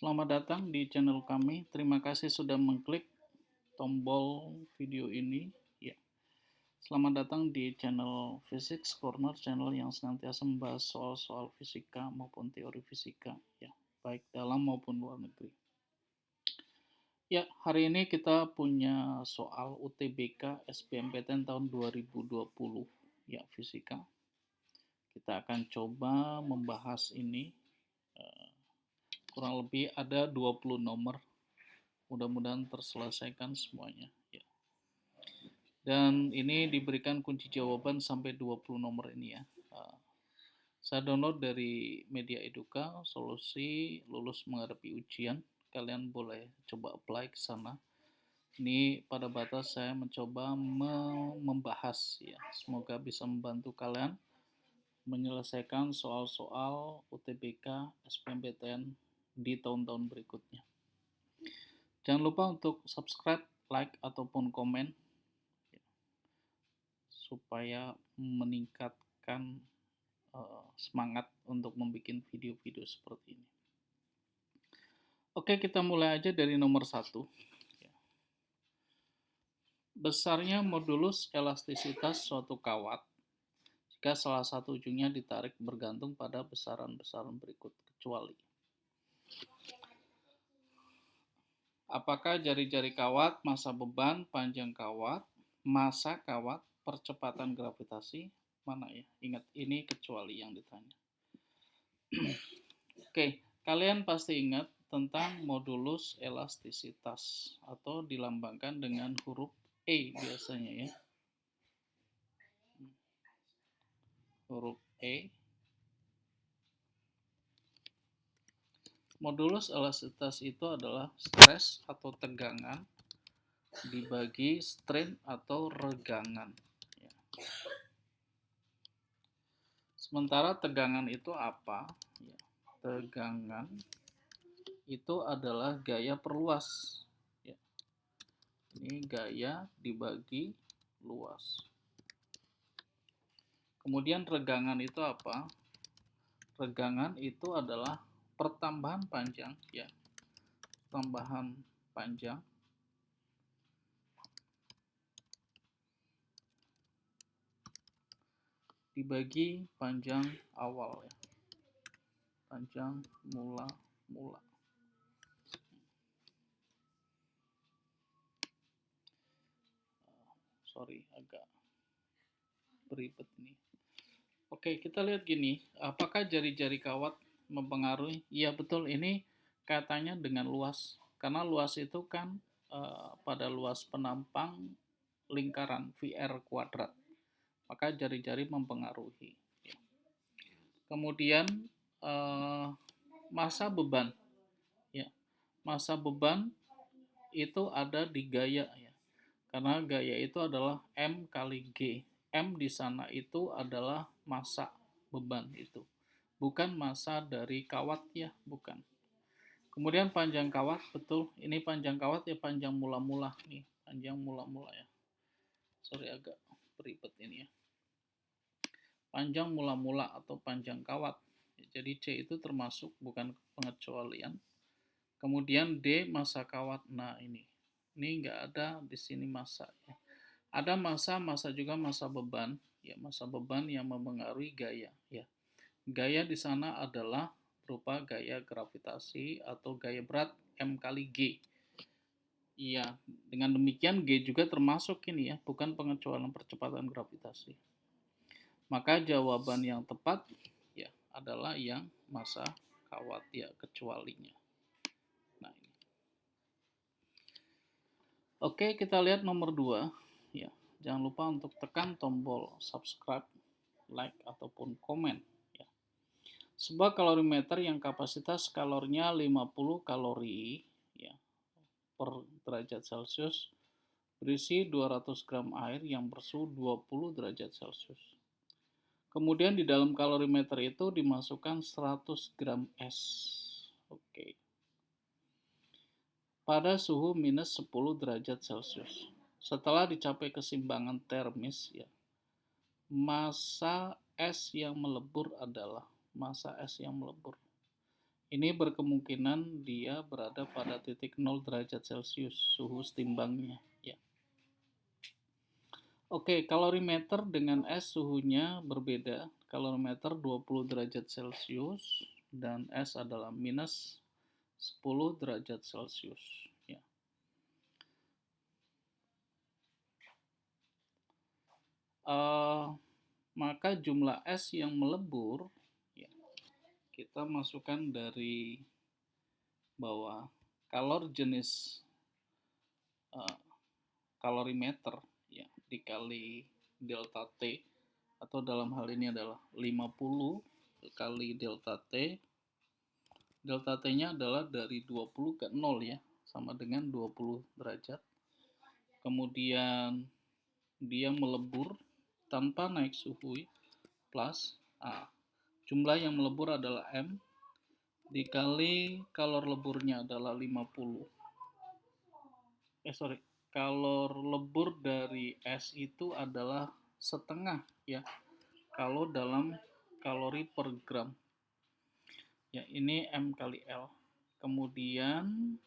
Selamat datang di channel kami. Terima kasih sudah mengklik tombol video ini. Ya, selamat datang di channel Physics Corner, channel yang senantiasa membahas soal-soal fisika maupun teori fisika, ya, baik dalam maupun luar negeri. Ya, hari ini kita punya soal UTBK SBMPTN tahun 2020, ya, fisika. Kita akan coba membahas ini. Kurang lebih ada 20 nomor. Mudah-mudahan terselesaikan semuanya. Ya. Dan ini diberikan kunci jawaban sampai 20 nomor ini ya. Saya download dari Media Educa, solusi lulus menghadapi ujian. Kalian boleh coba apply ke sana. Ini pada batas saya mencoba membahas ya. Semoga bisa membantu kalian menyelesaikan soal-soal UTBK SBMPTN di tahun-tahun berikutnya. Jangan lupa untuk subscribe, like, ataupun komen supaya meningkatkan semangat untuk membuat video-video seperti ini. Oke, kita mulai aja dari nomor 1. Besarnya modulus elastisitas suatu kawat jika salah satu ujungnya ditarik bergantung pada besaran-besaran berikut, kecuali apakah jari-jari kawat, massa beban, panjang kawat, massa kawat, percepatan gravitasi, mana ya? Ingat, ini kecuali yang ditanya. Oke, kalian pasti ingat tentang modulus elastisitas atau dilambangkan dengan huruf E biasanya ya. Huruf E. Modulus elastisitas itu adalah stres atau tegangan dibagi strain atau regangan. Ya. Sementara tegangan itu apa? Ya. Tegangan itu adalah gaya perluas. Ya. Ini gaya dibagi luas. Kemudian regangan itu apa? Regangan itu adalah pertambahan panjang, ya. Tambahan panjang dibagi panjang awal ya. Panjang mula-mula. Sorry, agak beribet ini. Oke, kita lihat gini, apakah jari-jari kawat mempengaruhi? Iya betul, ini kaitannya dengan luas. Karena luas itu kan pada luas penampang lingkaran VR kuadrat. Maka jari-jari mempengaruhi. Kemudian massa beban. Ya, massa beban itu ada di gaya ya. Karena gaya itu adalah M kali G. M di sana itu adalah massa beban itu. Bukan massa dari kawat ya, bukan. Kemudian panjang kawat, betul. Ini panjang kawat ya, panjang mula-mula nih, panjang mula-mula ya. Sorry agak beribet ini ya. Panjang mula-mula atau panjang kawat. Jadi C itu termasuk bukan pengecualian. Kemudian D massa kawat. Nah ini nggak ada di sini massa. Ya. Ada massa juga massa beban. Ya massa beban yang mempengaruhi gaya. Ya gaya di sana adalah berupa gaya gravitasi atau gaya berat M kali G. Iya, dengan demikian G juga termasuk ini ya, bukan pengecualian percepatan gravitasi. Maka jawaban yang tepat ya adalah yang massa kawat ya kecualinya. Nah, ini. Oke, kita lihat nomor 2 ya. Jangan lupa untuk tekan tombol subscribe, like ataupun komen ya. Sebuah kalorimeter yang kapasitas kalorinya 50 kalori ya per derajat Celcius berisi 200 gram air yang bersuhu 20 derajat Celcius. Kemudian di dalam kalorimeter itu dimasukkan 100 gram es. Oke. Pada suhu minus 10 derajat Celcius. Setelah dicapai keseimbangan termis ya. Massa es yang melebur adalah massa es yang melebur. Ini berkemungkinan dia berada pada titik 0 derajat Celcius, suhu timbangnya. Ya. Oke, kalorimeter dengan es suhunya berbeda. Kalorimeter 20 derajat Celcius dan es adalah minus 10 derajat Celcius. Ya. Maka jumlah es yang melebur, ya, kita masukkan dari bawah. Jenis kalorimeter, ya, dikali delta T, atau dalam hal ini adalah 50 kali delta T. Delta T-nya adalah dari 20 ke 0, ya, sama dengan 20 derajat. Kemudian dia melebur tanpa naik suhu, plus jumlah yang melebur adalah M, dikali kalor leburnya adalah 50. Kalor lebur dari es itu adalah setengah, ya, kalau dalam kalori per gram. Ya, ini M kali L. Kemudian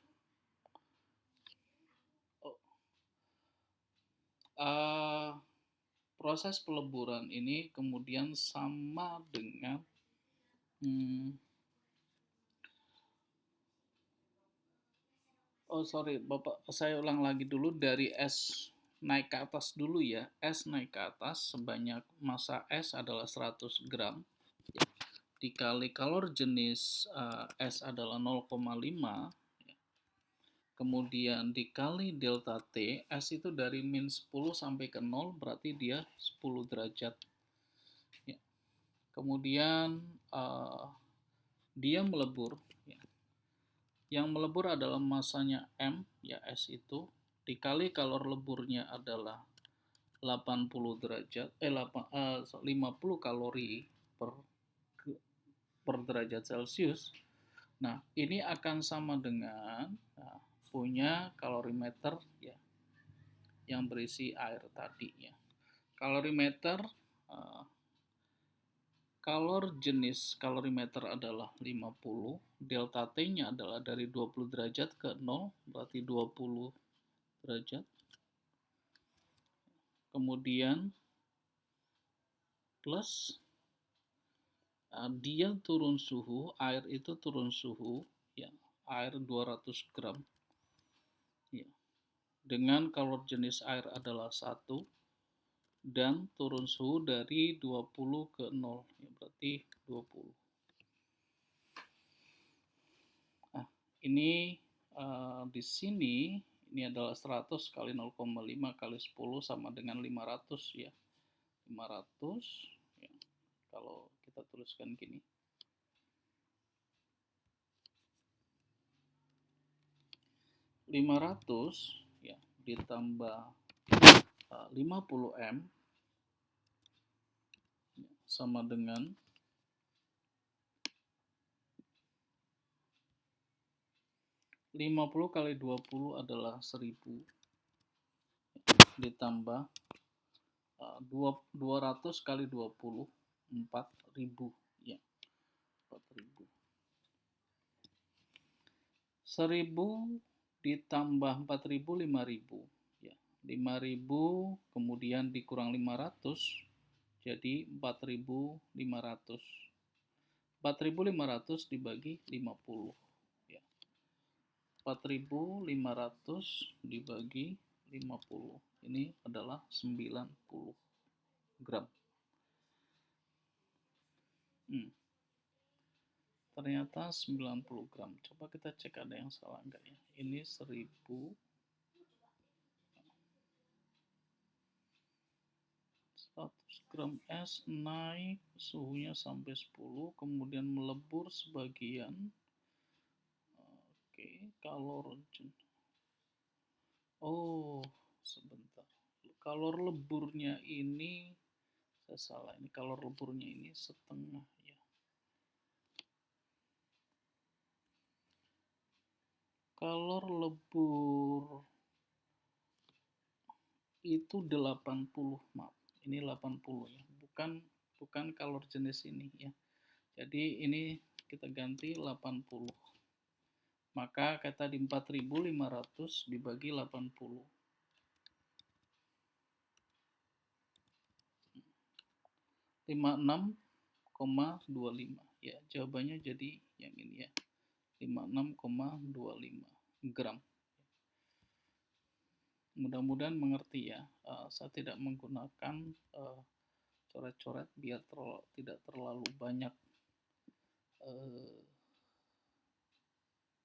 proses peleburan ini kemudian sama dengan Bapak, saya ulang lagi dulu dari es naik ke atas dulu, ya. Es naik ke atas sebanyak massa es adalah 100 gram, ya, dikali kalor jenis es adalah 0,5, ya. Kemudian dikali delta T, es itu dari min 10 sampai ke 0, berarti dia 10 derajat, ya. Kemudian dia melebur, ya. Yang melebur adalah masanya M, ya, es itu, dikali kalor leburnya adalah 80 derajat, 50 kalori per derajat Celcius. Nah, ini akan sama dengan punya kalorimeter, ya, yang berisi air tadi, ya. Kalorimeter, jenis kalorimeter adalah 50, delta T-nya adalah dari 20 derajat ke 0, berarti 20 derajat. Kemudian plus dia turun suhu, air itu turun suhu, ya, air 200 gram, ya, dengan kalor jenis air adalah 1, dan turun suhu dari 20 ke 0, ya, berarti 20. Nah, ini di sini ini adalah 100 kali 0,5 kali 10 sama dengan 500, ya. 500, ya. Kalau kita tuliskan gini. 500, ya, ditambah 50 M, ya, sama dengan 50 kali 20 adalah 1000, ditambah 200 kali 20, 4000, ya, 4000. 1000 ditambah 4000, 5000, ya. 5000 kemudian dikurang 500, jadi 4500. 4500 dibagi 50, ya. 4500 dibagi 50, ini adalah 90 gram. Ternyata 90 gram. Coba kita cek ada yang salah enggak, ya. Ini 1000, 100 gram es naik suhunya sampai 10, kemudian melebur sebagian. Oke, kalor. Oh, sebentar. Kalor leburnya ini saya salah. Ini kalor leburnya ini setengah, ya. Kalor lebur itu 80, maaf. Ini 80, ya. Bukan kalor jenis ini, ya. Jadi ini kita ganti 80. Maka kata di 4.500 dibagi 80. 56,25. Ya, jawabannya jadi yang ini ya. 56,25 gram. Mudah-mudahan mengerti ya. Saya tidak menggunakan coret-coret biar tidak terlalu banyak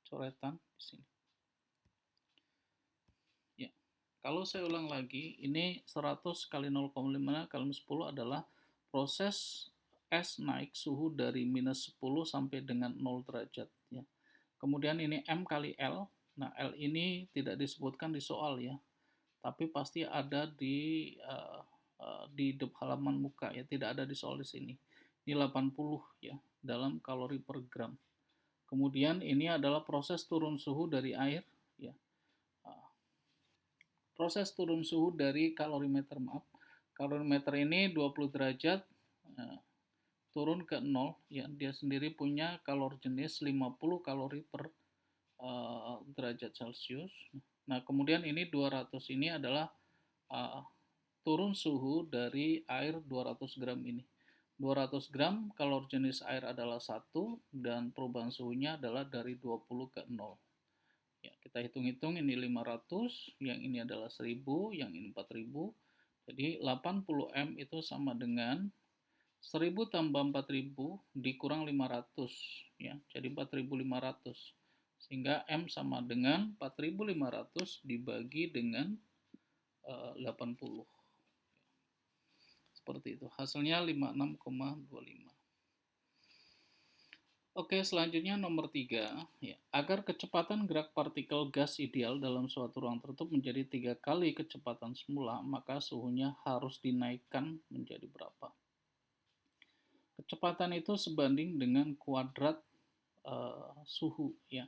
coretan di sini. Ya. Kalau saya ulang lagi, ini 100 kali 0,5 kali 10 adalah proses es naik suhu dari minus 10 sampai dengan 0 derajat. Ya. Kemudian ini M kali L. Nah, L ini tidak disebutkan di soal ya, tapi pasti ada di halaman muka ya, tidak ada di soal di sini. Ini 80 ya, dalam kalori per gram. Kemudian ini adalah proses turun suhu dari air ya. Proses turun suhu dari kalorimeter, maaf. Kalorimeter ini 20 derajat turun ke 0 ya, dia sendiri punya kalori jenis 50 kalori per derajat Celcius. Nah, kemudian ini 200 ini adalah turun suhu dari air 200 gram ini. 200 gram kalori jenis air adalah 1 dan perubahan suhunya adalah dari 20 ke 0. Ya, kita hitung-hitung ini 500, yang ini adalah 1000, yang ini 4000. Jadi 80 M itu sama dengan 1000 tambah 4000 dikurang 500 ya. Jadi 4500. Sehingga M sama dengan 4500 dibagi dengan 80. Seperti itu. Hasilnya 56,25. Oke, selanjutnya nomor 3. Ya. Agar kecepatan gerak partikel gas ideal dalam suatu ruang tertutup menjadi 3 kali kecepatan semula, maka suhunya harus dinaikkan menjadi berapa? Kecepatan itu sebanding dengan kuadrat suhu ya.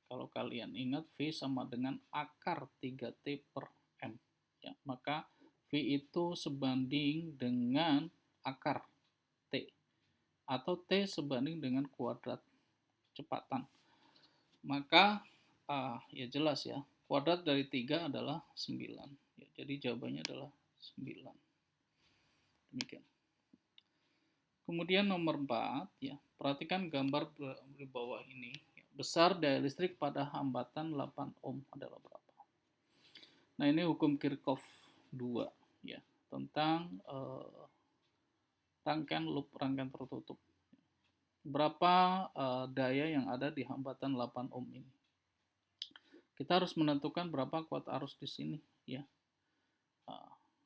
Kalau kalian ingat, V sama dengan akar 3T per M. Ya, maka V itu sebanding dengan akar T. Atau T sebanding dengan kuadrat kecepatan. Maka ya jelas ya, kuadrat dari 3 adalah 9. Ya, jadi jawabannya adalah 9. Demikian. Kemudian nomor 4, ya, perhatikan gambar di bawah ini. Besar daya listrik pada hambatan 8 ohm adalah berapa? Nah, ini hukum Kirchhoff 2 ya, tentang rangkaian loop, rangkaian tertutup. Berapa daya yang ada di hambatan 8 ohm ini? Kita harus menentukan berapa kuat arus di sini ya.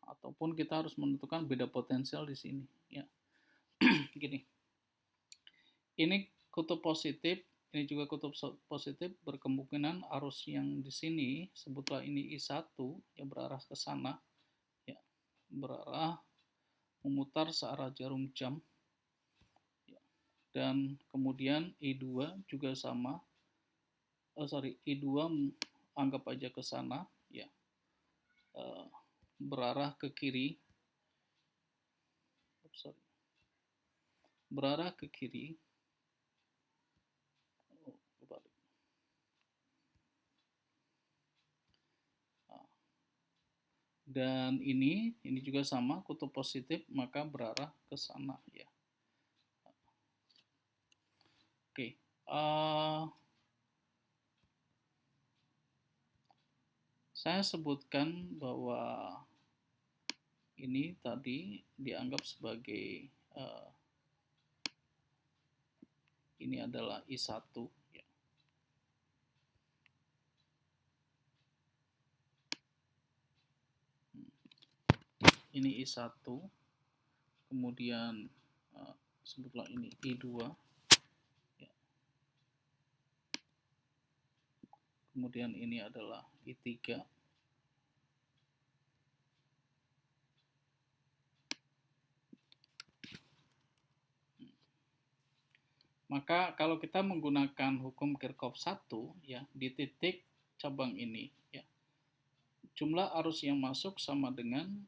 Ataupun kita harus menentukan beda potensial di sini ya. Gini. Ini kutub positif, ini juga kutub positif, berkemungkinan arus yang di sini, sebutlah ini I1, yang berarah ke sana, ya, berarah memutar searah jarum jam, ya. Dan kemudian I2 juga sama, I2 anggap aja ke sana, ya, berarah ke kiri, berarah ke kiri. Dan ini juga sama, kutub positif, maka berarah ke sana ya. Oke, saya sebutkan bahwa ini tadi dianggap sebagai ini adalah I1 ya. Ini I1, kemudian sebutlah ini I2 ya. Kemudian ini adalah I3. Maka kalau kita menggunakan hukum Kirchhoff 1 ya, di titik cabang ini ya, jumlah arus yang masuk sama dengan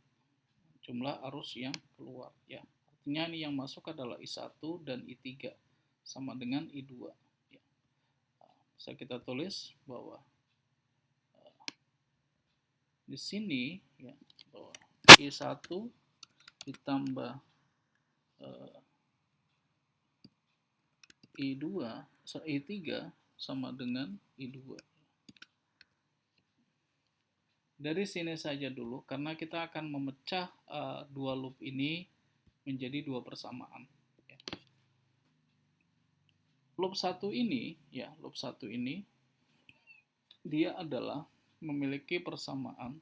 jumlah arus yang keluar ya. Artinya ini yang masuk adalah I1 dan I3. sama dengan I2. Ya. Bisa kita tulis bahwa di sini ya, bahwa I1 ditambah I3 sama dengan I2. Dari sini saja dulu, karena kita akan memecah dua loop ini menjadi dua persamaan. Ya. Loop 1 ini, ya, loop 1 ini dia adalah memiliki persamaan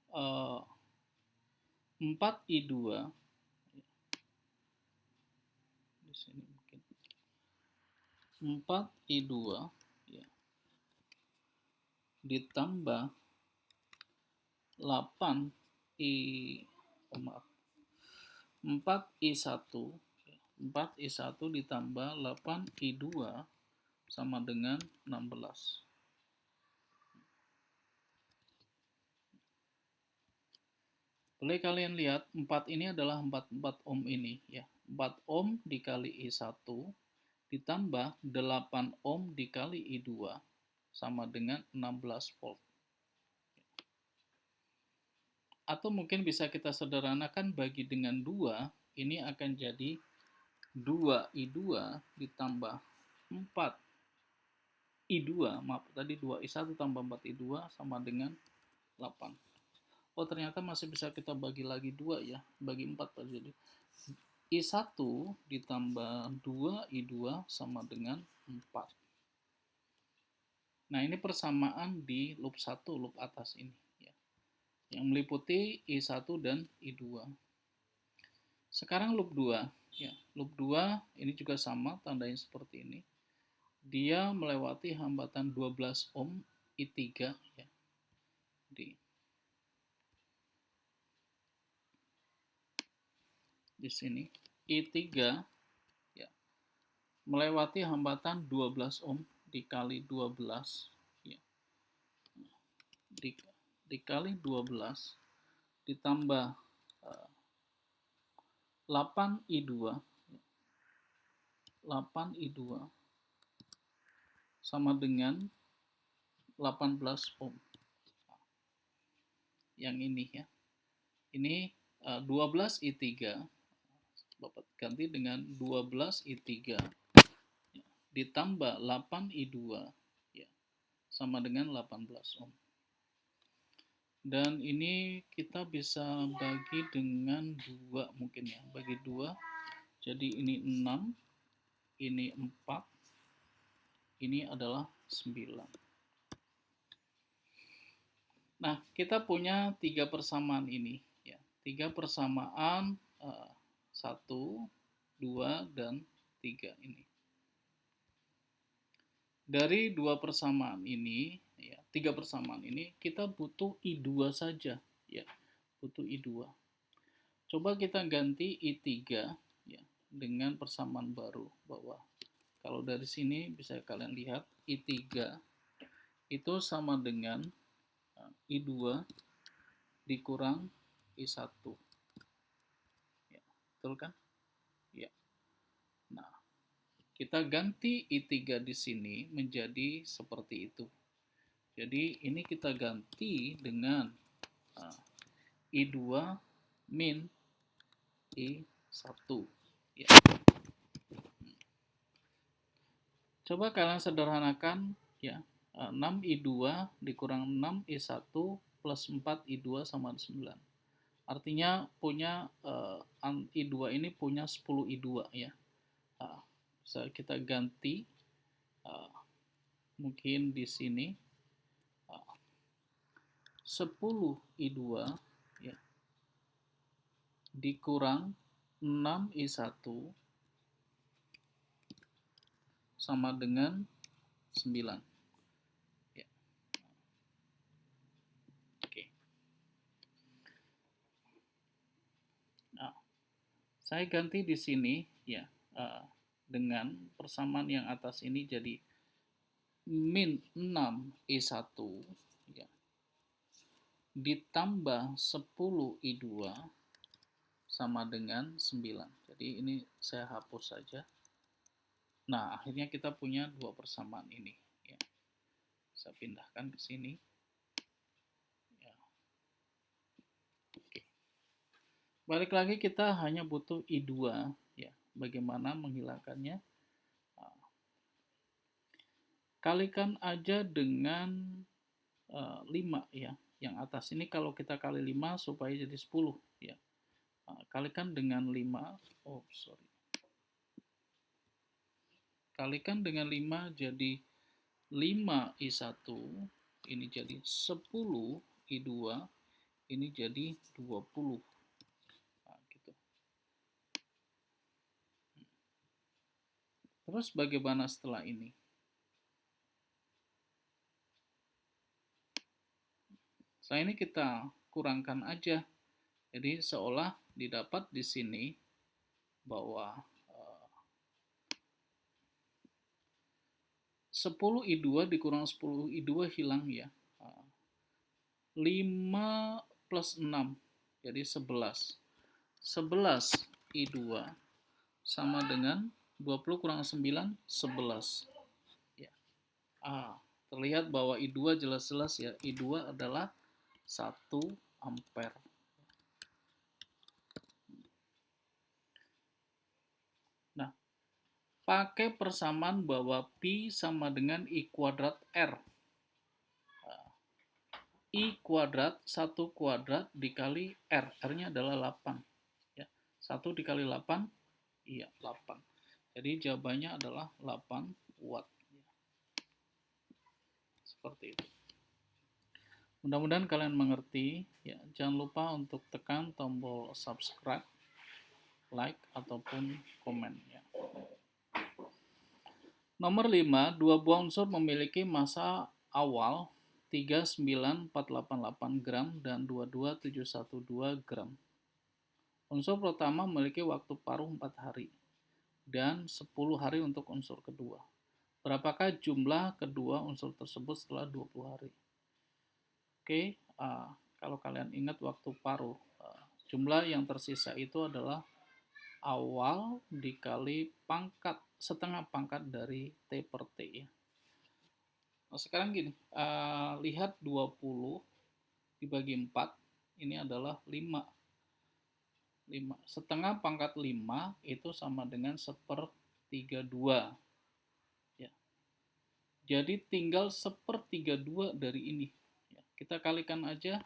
4I2 di sini mungkin 4I2 ya, ditambah 8I 4I1 4I1 ditambah 8I2 sama dengan 16. Boleh kalian lihat 4 ini adalah 4 ohm ini ya. 4 ohm dikali I1 ditambah 8 ohm dikali I2 sama dengan 16 volt. Atau mungkin bisa kita sederhanakan bagi dengan 2, ini akan jadi 2I2 ditambah 4I2, maaf tadi 2I1 tambah 4I2 sama dengan 8. Oh ternyata masih bisa kita bagi lagi 2 ya, bagi 4 jadi I1 ditambah 2I2 sama dengan 4. Nah ini persamaan di loop 1, loop atas ini ya, yang meliputi I1 dan I2. Sekarang loop 2 ya, loop 2 ini juga sama tandanya seperti ini. Dia melewati hambatan 12 ohm I3 ya. Di sini I3 ya, melewati hambatan 12 ohm dikali 12 ya. Dikali 12 ditambah 8I2 sama dengan 18 ohm. Yang ini ya. Ini 12I3 Bapak ganti dengan 12I3 ya, ditambah 8I2 ya, sama dengan 18 ohm. Dan ini kita bisa bagi dengan 2 mungkin ya, bagi 2. Jadi ini 6, ini 4, ini adalah 9. Nah, kita punya 3 persamaan ini ya. 3 persamaan 1, 2, dan 3 ini. Dari 2 persamaan ini, ya, 3 persamaan ini, kita butuh I2 saja. Ya, butuh I2. Coba kita ganti I3 ya, dengan persamaan baru bawah. Kalau dari sini bisa kalian lihat, I3 itu sama dengan I2 dikurang I1. Ya, betul kan? Ya. Nah, kita ganti I3 di sini menjadi seperti itu. Jadi ini kita ganti dengan I2 min I1 ya. Coba kalian sederhanakan ya. 6I2 dikurang 6I1 plus 4I2 sama 9. Artinya punya I2 ini punya 10I2 ya. Bisa kita ganti mungkin di sini 10I2 ya, dikurang 6I1 sama dengan 9 ya. Oke. Nah, saya ganti di sini ya, dengan persamaan yang atas ini jadi min 6I1 ya, ditambah 10I2 sama dengan 9. Jadi ini saya hapus saja. Nah, akhirnya kita punya dua persamaan ini. Ya. Saya pindahkan ke sini. Ya. Oke. Balik lagi kita hanya butuh I2. Ya. Bagaimana menghilangkannya? Nah, kalikan aja dengan 5 ya. Yang atas ini kalau kita kali 5 supaya jadi 10 ya. Nah, kalikan dengan 5. Oh, sorry. Kalikan dengan 5 jadi 5I1, ini jadi 10, I2, ini jadi 20. Nah, gitu. Terus bagaimana setelah ini? Setelah ini kita kurangkan aja. Jadi seolah didapat di sini bahwa 10I2 dikurang 10I2 hilang ya. 5 plus 6 jadi 11. 11I2 sama dengan 20 kurang 9, 11. Ya. Terlihat bahwa I2 jelas-jelas ya. I2 adalah 1 ampere. Nah, pakai persamaan bahwa Pi sama dengan I kuadrat R. I kuadrat 1 kuadrat dikali R. R-nya adalah 8. Ya. 1 dikali 8, iya 8. Jadi jawabannya adalah 8 watt. Seperti itu. Mudah-mudahan kalian mengerti. Ya, jangan lupa untuk tekan tombol subscribe, like, ataupun komen. Ya. Nomor 5, dua buah unsur memiliki massa awal 39488 gram dan 22712 gram. Unsur pertama memiliki waktu paruh 4 hari dan 10 hari untuk unsur kedua. Berapakah jumlah kedua unsur tersebut setelah 20 hari? Oke, kalau kalian ingat waktu paruh, jumlah yang tersisa itu adalah awal dikali pangkat, setengah pangkat dari T per T ya. Nah, sekarang gini, lihat 20 dibagi 4, ini adalah 5. Setengah pangkat 5 itu sama dengan 1/32. Ya. Jadi tinggal 1/32 dari ini. Ya. Kita kalikan aja,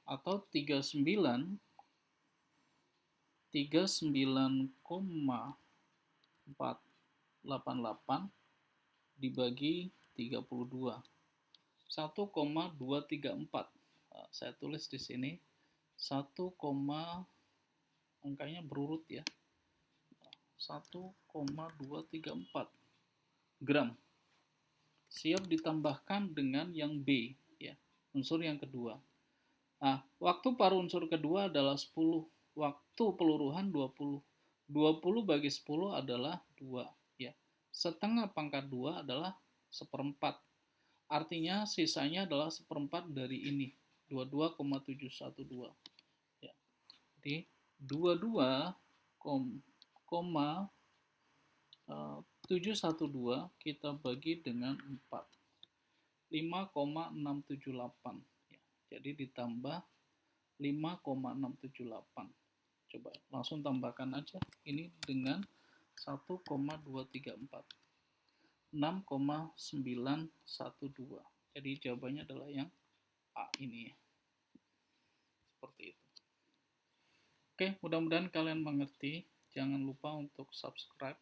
atau 39,488 dibagi 32. 1,234. Saya tulis di sini 1, angkanya berurut ya. 1,234 gram. Siap ditambahkan dengan yang B ya, unsur yang kedua. Nah, waktu paruh unsur kedua adalah 10. Waktu peluruhan 20. 20 bagi 10 adalah 2 ya. Setengah pangkat 2 adalah 1/4. Artinya sisanya adalah 1/4 dari ini, 22,712. Ya. Jadi 22,712 kita bagi dengan 4. 5,678. Ya. Jadi ditambah 5,678. Coba langsung tambahkan aja ini dengan 1,234. 6,912. Jadi jawabannya adalah yang A ini. Seperti itu. Oke, mudah-mudahan kalian mengerti. Jangan lupa untuk subscribe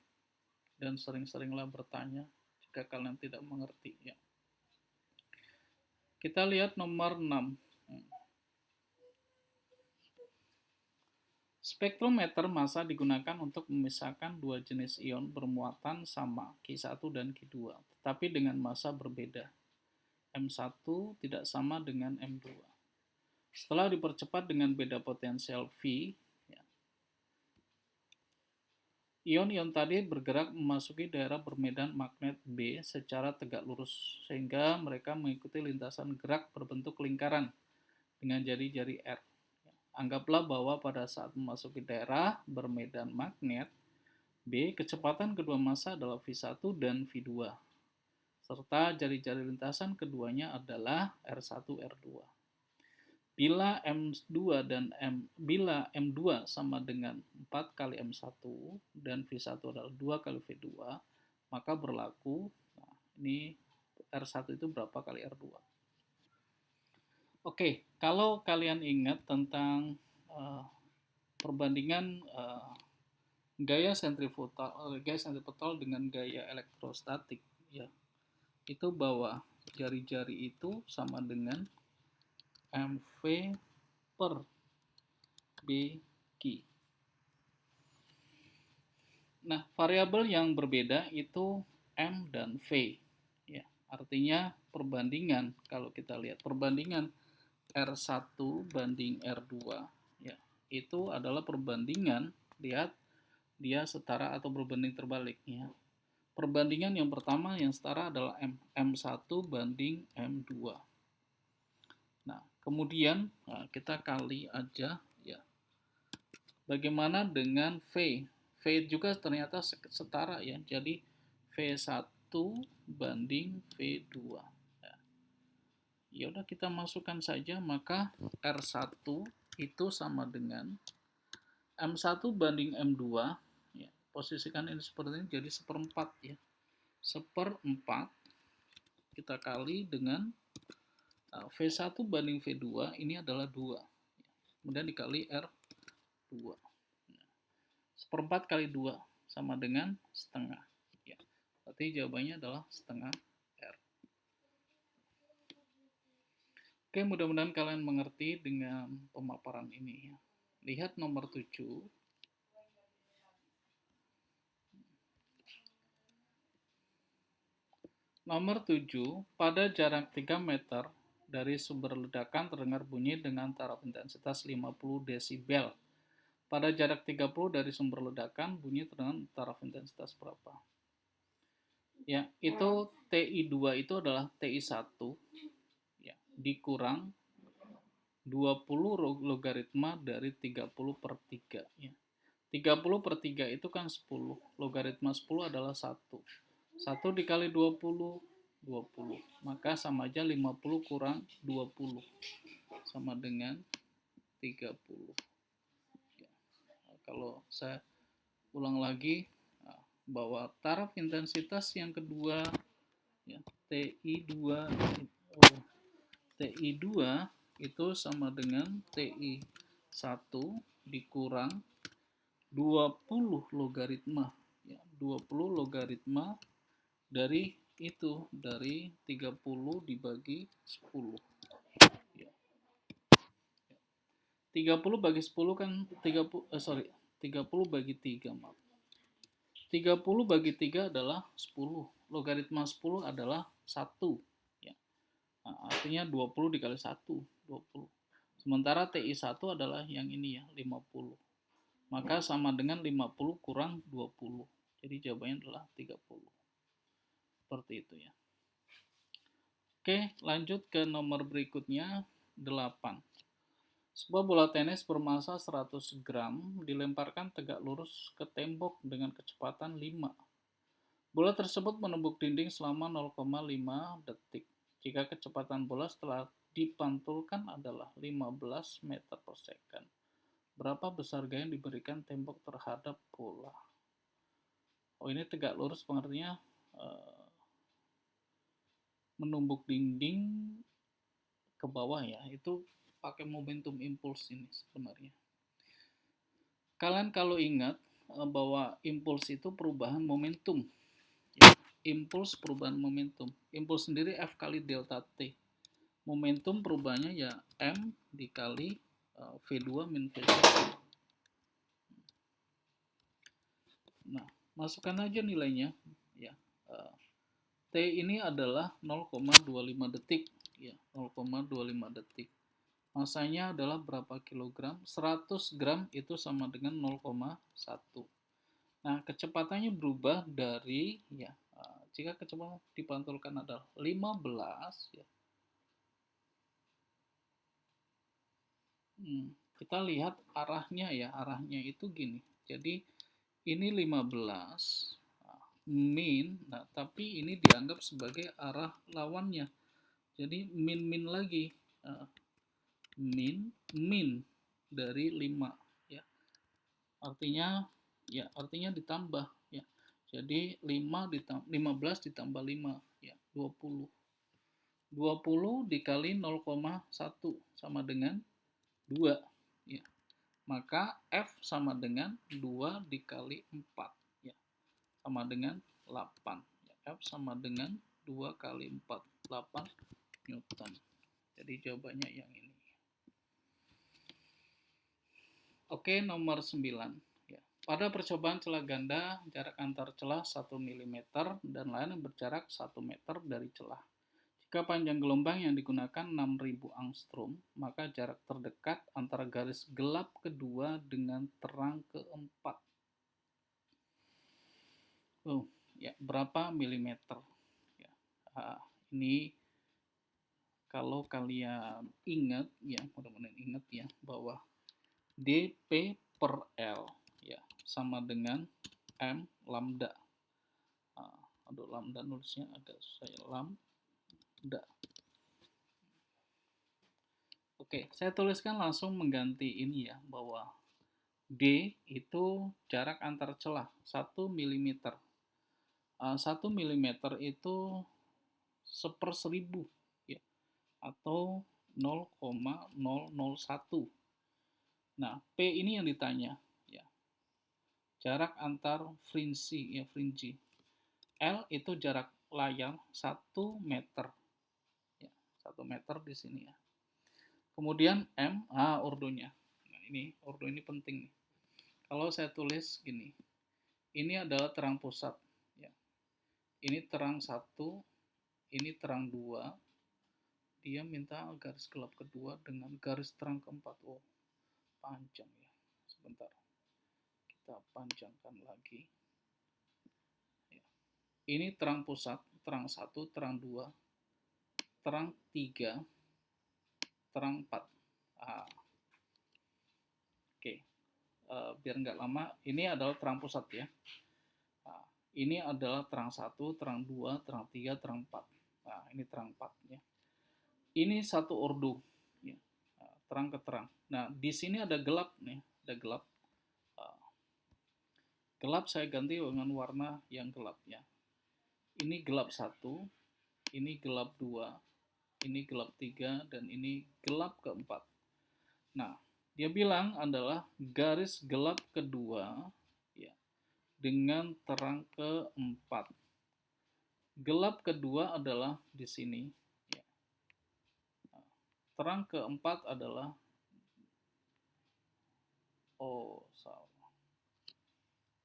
dan sering-seringlah bertanya jika kalian tidak mengerti ya. Kita lihat nomor 6. Spektrometer massa digunakan untuk memisahkan dua jenis ion bermuatan sama, Ki1 dan Ki2, tetapi dengan massa berbeda. M1 tidak sama dengan M2. Setelah dipercepat dengan beda potensial V, ya, ion-ion tadi bergerak memasuki daerah bermedan magnet B secara tegak lurus, sehingga mereka mengikuti lintasan gerak berbentuk lingkaran dengan jari-jari R. Anggaplah bahwa pada saat memasuki daerah bermedan magnet B, kecepatan kedua massa adalah V1 dan V2, serta jari-jari lintasan keduanya adalah R1, R2. Bila M2 sama dengan 4 kali M1 dan V1 adalah 2 kali V2, maka berlaku, nah, ini R1 itu berapa kali R2. Oke, kalau kalian ingat tentang perbandingan gaya sentrifugal dengan gaya elektrostatik, ya, itu bahwa jari-jari itu sama dengan MV per BQ. Nah, variabel yang berbeda itu M dan V. Ya, artinya perbandingan, kalau kita lihat perbandingan R1 banding R2, ya, itu adalah perbandingan, lihat dia setara atau berbanding terbalik, ya. Perbandingan yang pertama yang setara adalah M1 banding M2. Nah, kemudian kita kali aja, ya. Bagaimana dengan V? V juga ternyata setara, ya. Jadi V1 banding V2. Ya udah, kita masukkan saja, maka R1 itu sama dengan M1 banding M2, ya. Posisikan ini seperti ini, jadi seperempat, ya. Seperempat kita kali dengan V1 banding V2, ini adalah 2. Kemudian dikali R2. Seperempat kali 2 sama dengan setengah. Ya. Berarti jawabannya adalah setengah R. Oke, mudah-mudahan kalian mengerti dengan pemaparan ini. Ya. Lihat nomor 7. Nomor 7, pada jarak 3 meter dari sumber ledakan terdengar bunyi dengan taraf intensitas 50 desibel. Pada jarak 30 dari sumber ledakan, bunyi terdengar taraf intensitas berapa? Ya, itu TI2 itu adalah TI1, ya, dikurang 20 logaritma dari 30 per 3. Ya. 30 per 3 itu kan 10. Logaritma 10 adalah 1. 1 dikali 20, 20. Maka sama aja 50 kurang 20. Sama dengan 30. Ya. Nah, kalau saya ulang lagi, bahwa taraf intensitas yang kedua, ya, TI2, TI2 itu sama dengan TI1 dikurang 20 logaritma, ya, 20 logaritma dari itu, dari 30 dibagi 10. Ya. 30 bagi 10 kan 30 bagi 3, maaf. 30 bagi 3 adalah 10. Logaritma 10 adalah 1. Ya. Nah, artinya 20 dikali 1, 20. Sementara TI1 adalah yang ini, ya, 50. Maka sama dengan 50 kurang 20. Jadi jawabannya adalah 30. Seperti itu, ya. Oke, lanjut ke nomor berikutnya, 8. Sebuah bola tenis bermassa 100 gram dilemparkan tegak lurus ke tembok dengan kecepatan 5. Bola tersebut menembus dinding selama 0,5 detik. Jika kecepatan bola setelah dipantulkan adalah 15 meter per second, berapa besar gaya yang diberikan tembok terhadap bola? Oh, ini tegak lurus pengertiannya menumbuk dinding ke bawah, ya. Itu pakai momentum impuls ini sebenarnya. Kalian kalau ingat bahwa impuls itu perubahan momentum, ya. Impuls perubahan momentum. Impuls sendiri F kali delta T. Momentum perubahannya ya M dikali V2 min V1. Nah, masukkan aja nilainya, ya. T ini adalah 0,25 detik, ya, 0,25 detik. Masanya adalah berapa kilogram? 100 gram itu sama dengan 0,1. Nah, kecepatannya berubah dari, ya, jika kecepatan dipantulkan adalah 15, ya. Kita lihat arahnya ya, arahnya itu gini. Jadi ini 15 min, nah tapi ini dianggap sebagai arah lawannya. Jadi min lagi, min dari 5 ya. Artinya ditambah ya. Jadi 15 ditambah 5 ya, 20. 20 dikali 0,1 sama dengan 2 ya. Maka F sama dengan 2 dikali 4 ya, sama dengan 8 ya. F sama dengan 2 kali 4, 8 Newton. Jadi jawabannya yang ini. Oke, nomor 9 ya. Pada percobaan celah ganda, jarak antar celah 1 mm dan lain berjarak 1 meter dari celah. Jika panjang gelombang yang digunakan 6000 angstrom, maka jarak terdekat antara garis gelap kedua dengan terang keempat. Ya, berapa milimeter? Ya, ini kalau kalian ingat ya, mudah-mudahan ingat ya, bahwa dP per L ya sama dengan M lambda. Aduh, lambda nulisnya agak susah ya, lambda. Oke, saya tuliskan langsung mengganti ini ya, bahwa D itu jarak antar celah 1 mm. 1 mm itu 1/1000 ya, atau 0,001. Nah, P ini yang ditanya ya. Jarak antar frinsi ya, fringi. L itu jarak layar 1 meter. Ya, 1 meter di sini ya. Kemudian M, ordonya. Nah, ini ordo ini penting nih. Kalau saya tulis gini, ini adalah terang pusat ya. Ini terang 1, ini terang 2. Dia minta garis gelap kedua dengan garis terang keempat. Oh, panjang ya. Sebentar. Kita panjangkan lagi. Ya. Ini terang pusat, terang 1, terang 2, terang 3, terang 4. Oke. Biar nggak lama, ini adalah terang pusat ya. Ini adalah terang 1, terang 2, terang 3, terang 4. Nah, ini terang 4 ya. Ini satu ordo ya. Terang ke terang. Nah, di sini ada gelap nih, ada gelap. Gelap saya ganti dengan warna yang gelap ya. Ini gelap 1, ini gelap 2, ini gelap 3, dan ini gelap keempat. Nah, dia bilang adalah garis gelap kedua ya, dengan terang keempat. Gelap kedua adalah di sini ya. Terang keempat adalah salah.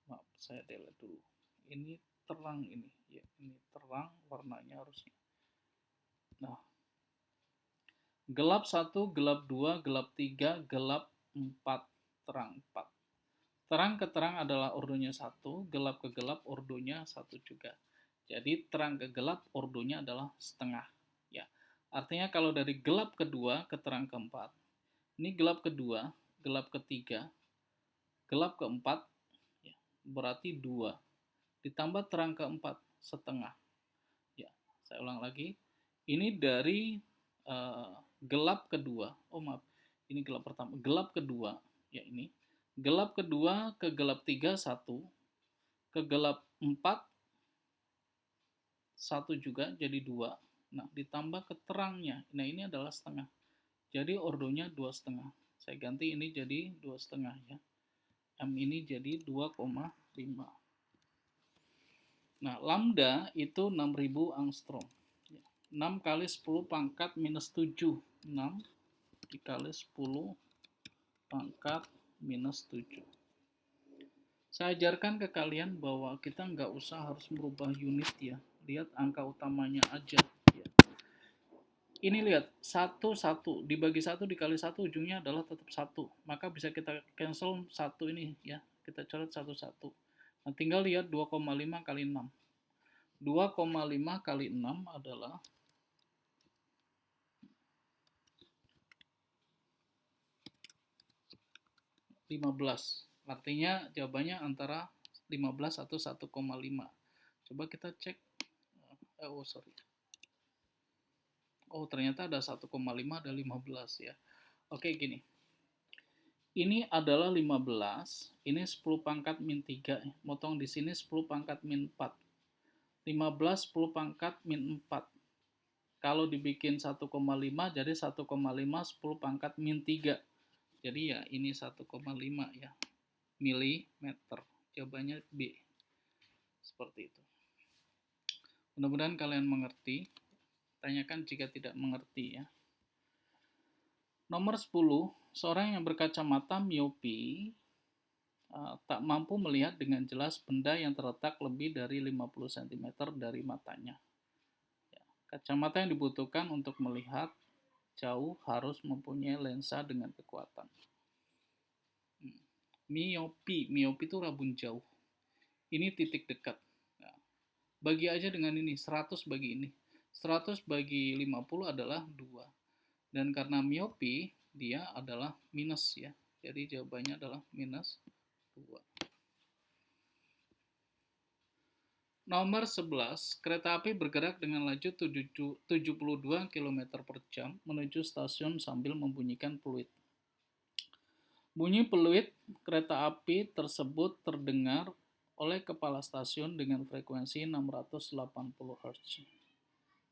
Maaf, saya delete dulu. Ini terang ini ya, ini terang warnanya harusnya. Nah, gelap 1, gelap 2, gelap 3, gelap 4, terang 4. Terang ke terang adalah ordonya 1, gelap ke gelap ordonya 1 juga. Jadi terang ke gelap ordonya adalah setengah. Ya, artinya kalau dari gelap kedua ke terang keempat, ini gelap kedua, gelap ketiga, gelap keempat, ya, berarti 2. Ditambah terang keempat, setengah. Ya, saya ulang lagi. Ini dari gelap kedua. Oh maaf, ini gelap pertama. Gelap kedua, ya ini. Gelap kedua ke gelap 3, 1. Ke gelap 4, 1 juga, jadi 2. Nah, ditambah ke terangnya. Nah, ini adalah setengah. Jadi ordonya 2,5. Saya ganti ini jadi 2,5 ya. M ini jadi 2,5. Nah, lambda itu 6000 angstrom. 6 kali 10 pangkat minus 7. 6 dikali 10 pangkat minus 7. Saya ajarkan ke kalian bahwa kita nggak usah harus merubah unit ya. Lihat angka utamanya aja. Ya. Ini lihat, 1, 1. Dibagi 1 dikali 1 ujungnya adalah tetap 1. Maka bisa kita cancel 1 ini ya. Kita coret 1, 1. Nah, tinggal lihat 2,5 kali 6. 2,5 kali 6 adalah 15. Artinya jawabannya antara 15 atau 1,5. Coba kita cek. Oh, sorry. Oh, ternyata ada 1,5, ada 15 ya. Oke, gini. Ini adalah 15, ini 10 pangkat min 3. Motong di sini 10 pangkat min 4. 15 10 pangkat min 4. Kalau dibikin 1,5 jadi 1,5 10 pangkat min 3. Jadi ya ini 1,5 ya. Milimeter. Jawabannya B. Seperti itu. Mudah-mudahan kalian mengerti. Tanyakan jika tidak mengerti ya. Nomor 10, seorang yang berkacamata miopi tak mampu melihat dengan jelas benda yang terletak lebih dari 50 cm dari matanya. Ya, kacamata yang dibutuhkan untuk melihat jauh harus mempunyai lensa dengan kekuatan. Miopi itu rabun jauh. Ini titik dekat. Nah, bagi aja dengan ini, 100 bagi ini. 100 bagi 50 adalah 2. Dan karena miopi, dia adalah minus ya. Jadi jawabannya adalah minus 2. Nomor 11, kereta api bergerak dengan laju 72 km per jam menuju stasiun sambil membunyikan peluit. Bunyi peluit kereta api tersebut terdengar oleh kepala stasiun dengan frekuensi 680 Hz.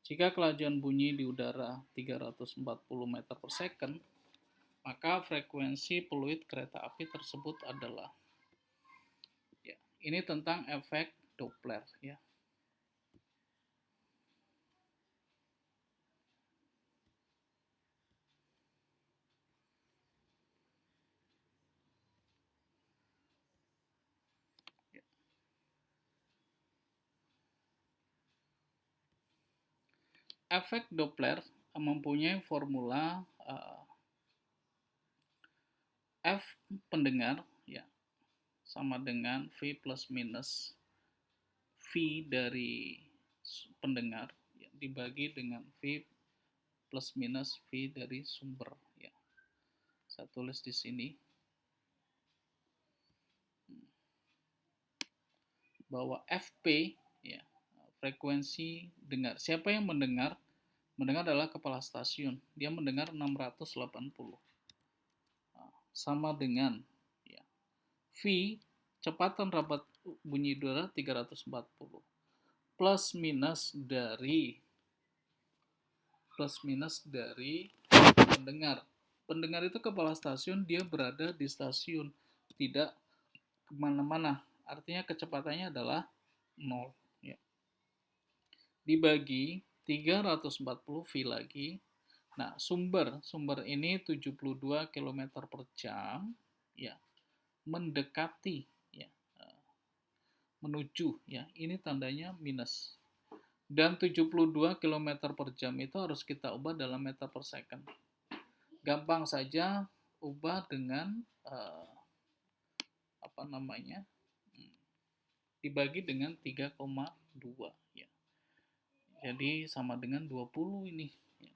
Jika kelajuan bunyi di udara 340 meter per second, maka frekuensi peluit kereta api tersebut adalah ya, ini tentang efek Doppler ya. Efek Doppler mempunyai formula F pendengar ya sama dengan V plus minus V dari pendengar ya, dibagi dengan V plus minus V dari sumber ya. Saya tulis di sini bahwa FP ya frekuensi dengar. Siapa yang mendengar? Mendengar adalah kepala stasiun. Dia mendengar 680. Sama dengan ya, V kecepatan rapat bunyi udara 340 plus minus dari pendengar. Pendengar itu kepala stasiun, dia berada di stasiun, tidak kemana-mana. Artinya kecepatannya adalah 0. Ya. Dibagi 340 V lagi. Nah, sumber ini 72 km per jam. Ya, mendekati ya, menuju ya. Ini tandanya minus. Dan 72 km per jam itu harus kita ubah dalam meter per second. Gampang saja ubah dengan dibagi dengan 3,2 ya. Jadi sama dengan 20 ini ya,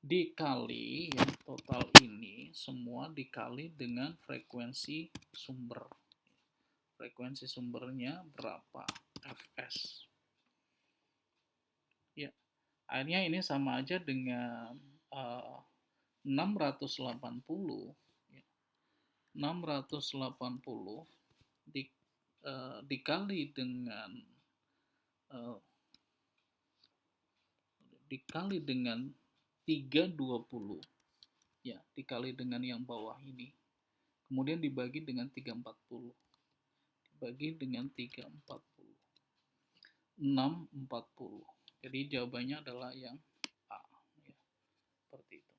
dikali yang total ini semua dikali dengan frekuensi sumber. Frekuensi sumbernya berapa? Fs. Ya. Akhirnya ini sama aja dengan 680 ya. 680 dikali dengan 320 ya, dikali dengan yang bawah ini. Kemudian dibagi dengan 340. Dibagi dengan 340. 640. Jadi jawabannya adalah yang A ya. Seperti itu.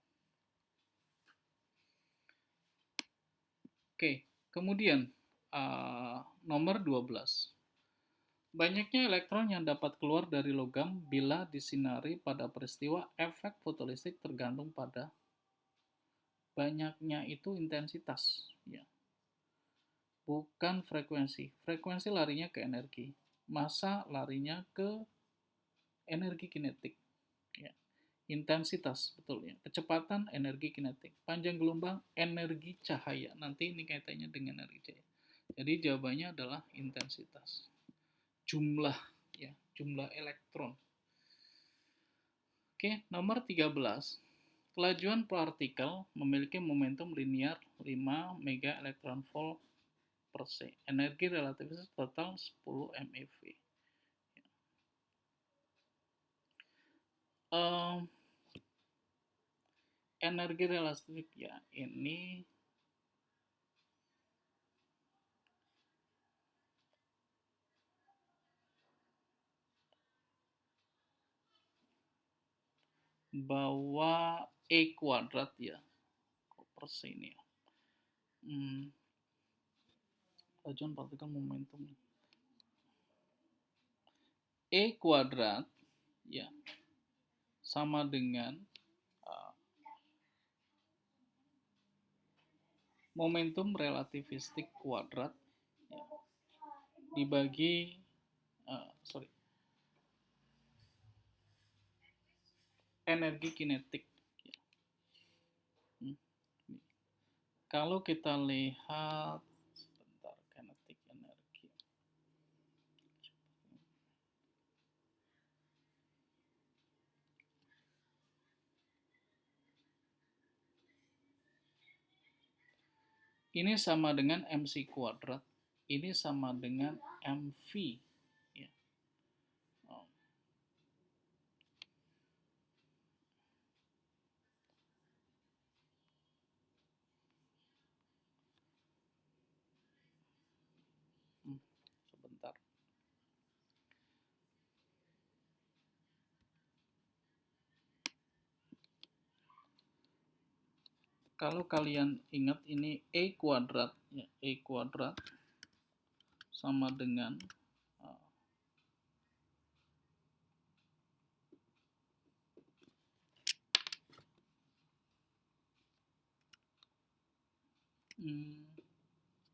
Oke, kemudian nomor 12. Banyaknya elektron yang dapat keluar dari logam bila disinari pada peristiwa efek fotolistrik tergantung pada banyaknya itu intensitas ya. Bukan frekuensi. Frekuensi larinya ke energi. Massa larinya ke energi kinetik ya. Intensitas, betul ya. Kecepatan, energi kinetik. Panjang gelombang, energi cahaya. Nanti ini kaitannya dengan energi cahaya. Jadi jawabannya adalah intensitas. Jumlah, ya, jumlah elektron. Oke, nomor 13. Kelajuan partikel memiliki momentum linear 5 mega elektron volt per se. Energi relativitas total 10 MeV. Energi relatif ya ini bahwa E kuadrat ya perse ini ya. Kelajuan partikel momentum E kuadrat ya sama dengan momentum relativistik kuadrat ya, dibagi energi kinetik ya. Kalau kita lihat sebentar, kinetik energi ini sama dengan mc kuadrat, ini sama dengan mv ya. Sebentar. Kalau kalian ingat ini E kuadrat ya, E kuadrat sama dengan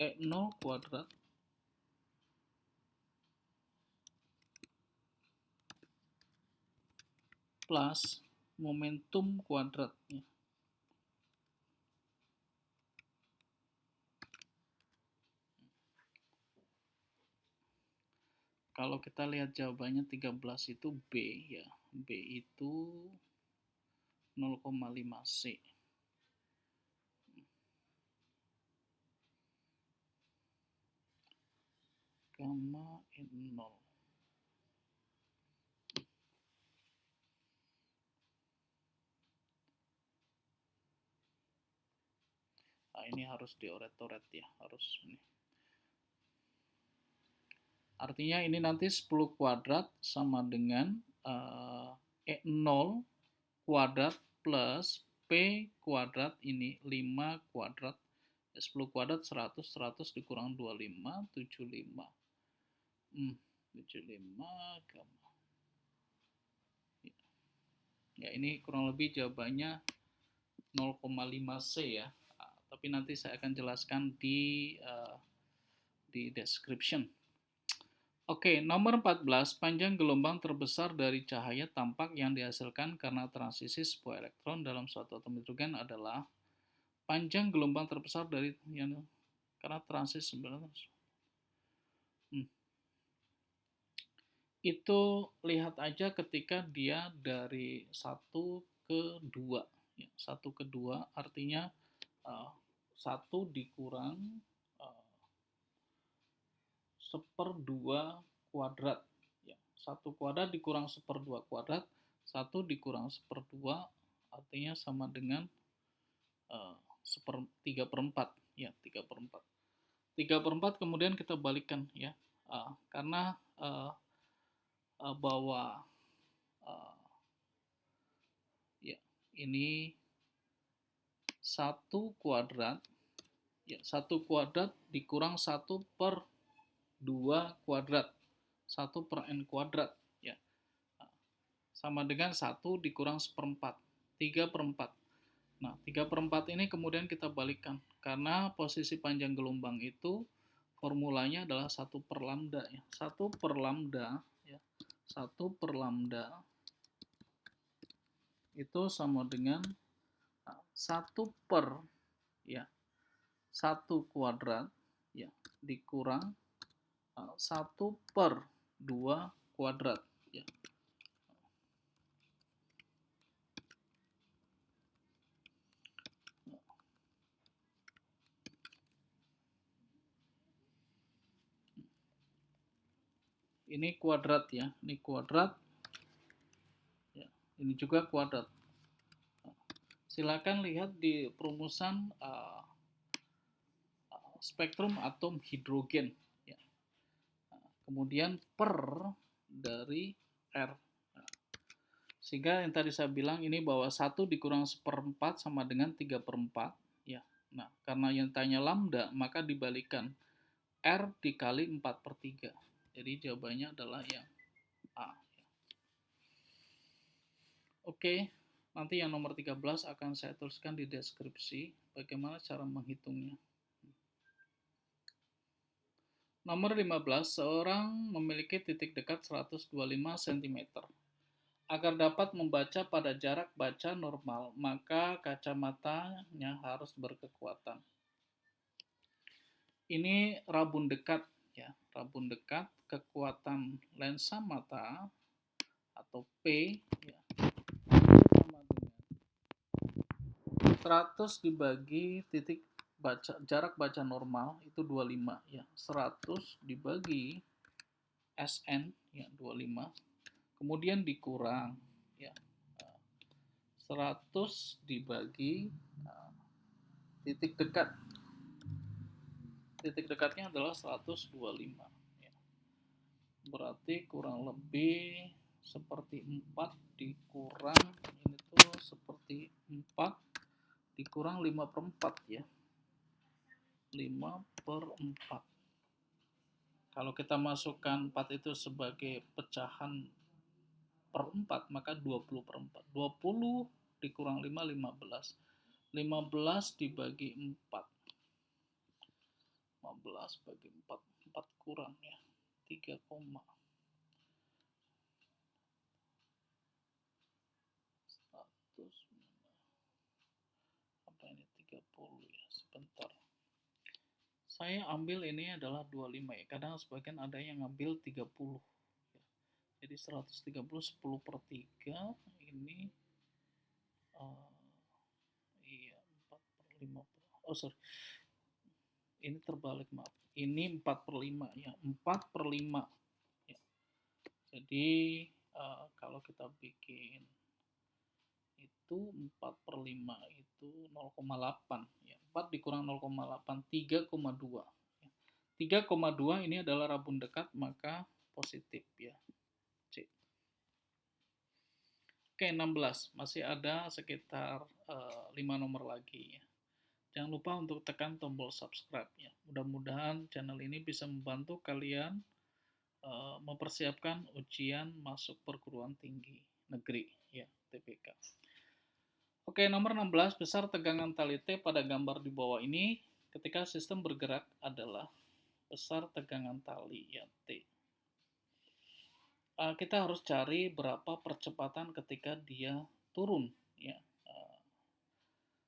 E0 kuadrat plus momentum kuadrat ya. Kalau kita lihat jawabannya 13 itu B ya. B itu 0,5 C. Gamma N0. Nah, ini harus dioret-oret ya, harus ini. Artinya ini nanti 10 kuadrat sama dengan E0 kuadrat plus P kuadrat ini 5 kuadrat. 10 kuadrat 100, 100 dikurang 25, 75. 75 gamma. Ya, ini kurang lebih jawabannya 0,5 C ya. Tapi nanti saya akan jelaskan di description. Oke, nomor 14, panjang gelombang terbesar dari cahaya tampak yang dihasilkan karena transisi sebuah elektron dalam suatu atom hidrogen adalah panjang gelombang terbesar dari karena transisi sebenarnya. Itu lihat aja ketika dia dari 1 ke 2. Ya, 1 ke 2 artinya 1 dikurang 1/2 kuadrat. Ya, 1 kuadrat dikurang 1/2 kuadrat, 1 dikurang 1/2 artinya sama dengan 3/4. Ya, 3/4. 3/4 kemudian kita balikkan ya. Karena bahwa ya ini 1 kuadrat ya 1 kuadrat dikurang 1/2 kuadrat 1/n kuadrat ya sama dengan 1 dikurang 1/4 3/4. Nah 3/4 ini kemudian kita balikkan karena posisi panjang gelombang itu formulanya adalah 1/lambda ya 1/lambda ya 1/lambda itu sama dengan 1 per ya 1 kuadrat ya dikurang 1 per 2 kuadrat ya. Ini kuadrat ya, ini kuadrat ya, ini juga kuadrat. Silakan lihat di perumusan spektrum atom hidrogen ya. Kemudian per dari R. Sehingga yang tadi saya bilang ini bahwa 1 dikurang 1/4 sama dengan 3/4 ya. Nah, karena yang tanya lambda maka dibalikan R dikali 4/3. Jadi jawabannya adalah yang A. Oke, nanti yang nomor 13 akan saya tuliskan di deskripsi bagaimana cara menghitungnya. Nomor 15, seorang memiliki titik dekat 125 cm. Agar dapat membaca pada jarak baca normal, maka kacamatanya harus berkekuatan. Ini rabun dekat ya, rabun dekat kekuatan lensa mata atau P ya, sama dengan 100 dibagi titik baca jarak baca normal itu 25 ya. 100 dibagi SN ya 25. Kemudian dikurang ya 100 dibagi titik dekat. Titik dekatnya adalah 125 ya. Berarti kurang lebih seperti 4 dikurang ini tuh seperti 4 dikurang 5/4 ya. 5/4. Kalau kita masukkan 4 itu sebagai pecahan per 4, maka 20/4. 20 dikurang 5, 15. 15 dibagi 4. 15 bagi 4. 4 kurang ya. 3, apa ini 30 ya. Sebentar. Saya ambil ini adalah 25 ya. Kadang sebagian ada yang ngambil 30. Jadi 130 10/3 ini iya 4/5. Oh sorry. Ini terbalik maaf. Ini 4/5 ya. 4/5 ya. Jadi kalau kita bikin itu 4/5 itu 0,8 ya. 4 dikurang 0,8 3,2 ya. 3,2 ini adalah rabun dekat maka positif ya. C. Oke, 16. Masih ada sekitar 5 nomor lagi ya. Jangan lupa untuk tekan tombol subscribe ya. Mudah-mudahan channel ini bisa membantu kalian mempersiapkan ujian masuk perguruan tinggi negeri ya, TPK. Oke, nomor 16, besar tegangan tali T pada gambar di bawah ini ketika sistem bergerak adalah besar tegangan tali ya T. Kita harus cari berapa percepatan ketika dia turun ya.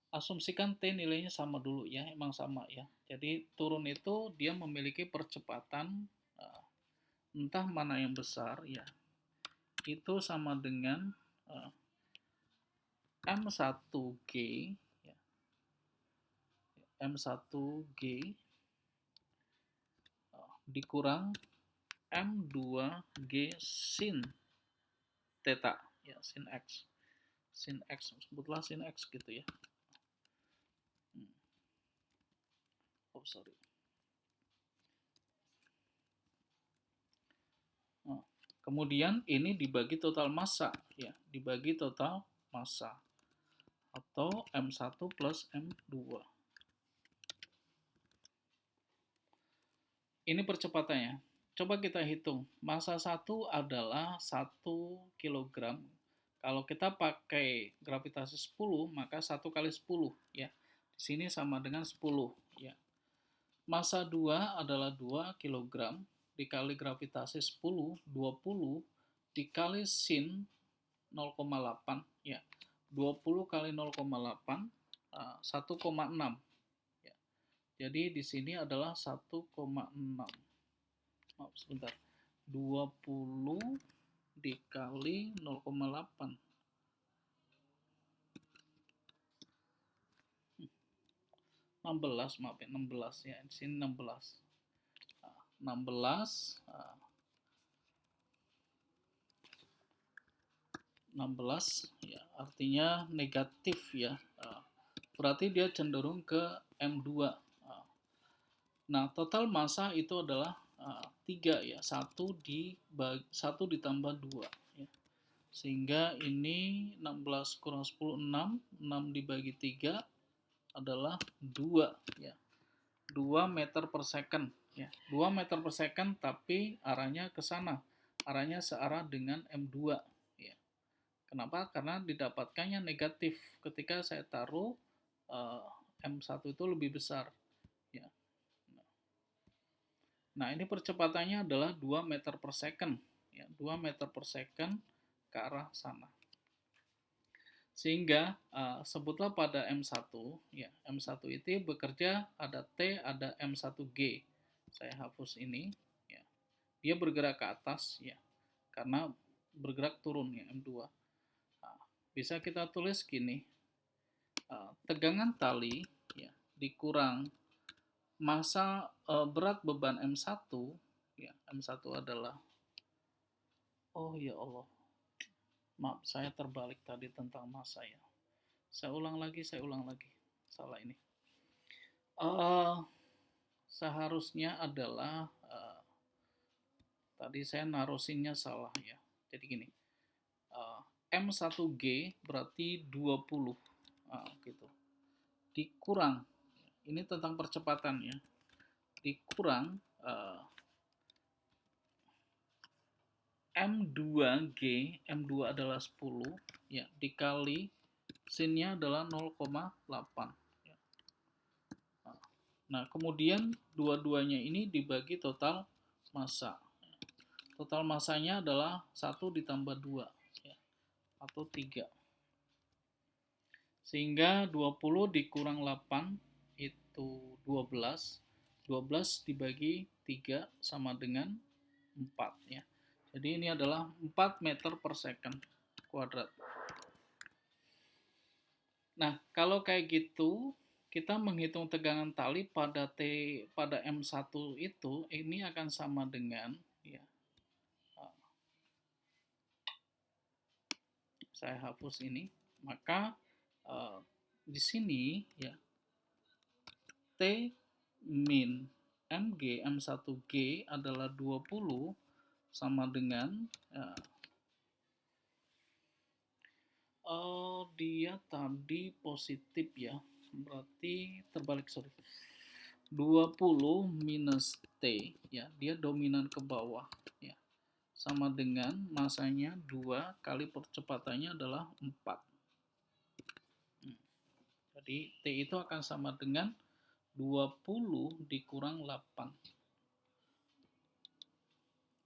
Asumsikan T nilainya sama dulu ya, emang sama ya. Jadi turun itu dia memiliki percepatan entah mana yang besar ya. Itu sama dengan M1G ya. M1G dikurang M2G sin theta ya, sin X. Sin X, sebutlah sin X gitu ya. Oh, sorry. Nah, kemudian ini dibagi total massa ya, dibagi total massa atau M1 plus M2. Ini percepatannya. Coba kita hitung. Massa 1 adalah 1 kg. Kalau kita pakai gravitasi 10, maka 1 kali 10 ya. Di sini sama dengan 10 ya. Massa 2 adalah 2 kg dikali gravitasi 10, 20 dikali sin 0,8 ya. 20 kali 0,8 1,6 ya. Jadi di sini adalah 1,6. Maaf sebentar. 20 dikali 0,8. 16, maaf ya, 16 ya. Di sini 16. 16 16 ya, artinya negatif ya. Berarti dia cenderung ke M2. Nah, total massa itu adalah 3 ya. 1 ditambah 2 ya. Sehingga ini 16 kurang 10 6, 6 dibagi 3 adalah 2 ya. 2 meter per second ya. 2 meter per second tapi arahnya ke sana. Arahnya searah dengan M2 ya. Kenapa? Karena didapatkannya negatif ketika saya taruh M1 itu lebih besar ya. Nah, ini percepatannya adalah 2 meter per second ya. 2 meter per second ke arah sana. Sehingga sebutlah pada M1 ya. M1 itu bekerja ada T, ada M1G. Saya hapus ini ya. Dia bergerak ke atas ya. Karena bergerak turun ya M2. Bisa kita tulis gini, tegangan tali ya, dikurang massa berat beban M1 ya, M1 adalah, oh ya Allah, maaf saya terbalik tadi tentang massa ya, saya ulang lagi, salah ini, seharusnya adalah tadi saya narusinnya salah ya, jadi gini, M1G berarti 20 gitu. Dikurang, ini tentang percepatan ya, dikurang M2G, M2 adalah 10 ya, dikali sinnya adalah 0,8 ya. Nah, kemudian dua-duanya ini dibagi total massa. Total massanya adalah 1 ditambah 2 ya, atau 3. Sehingga 20 dikurang 8 itu 12. 12 dibagi 3 sama dengan 4 ya. Jadi ini adalah 4 meter per second kuadrat. Nah, kalau kayak gitu, kita menghitung tegangan tali pada M1 itu ini akan sama dengan ya. Saya hapus ini, maka di sini ya T min Mg M1G adalah 20 sama dengan dia tadi positif ya, berarti terbalik, sorry, 20 minus T ya, dia dominan ke bawah ya, sama dengan masanya 2 kali percepatannya adalah 4. Jadi T itu akan sama dengan 20 dikurang 8,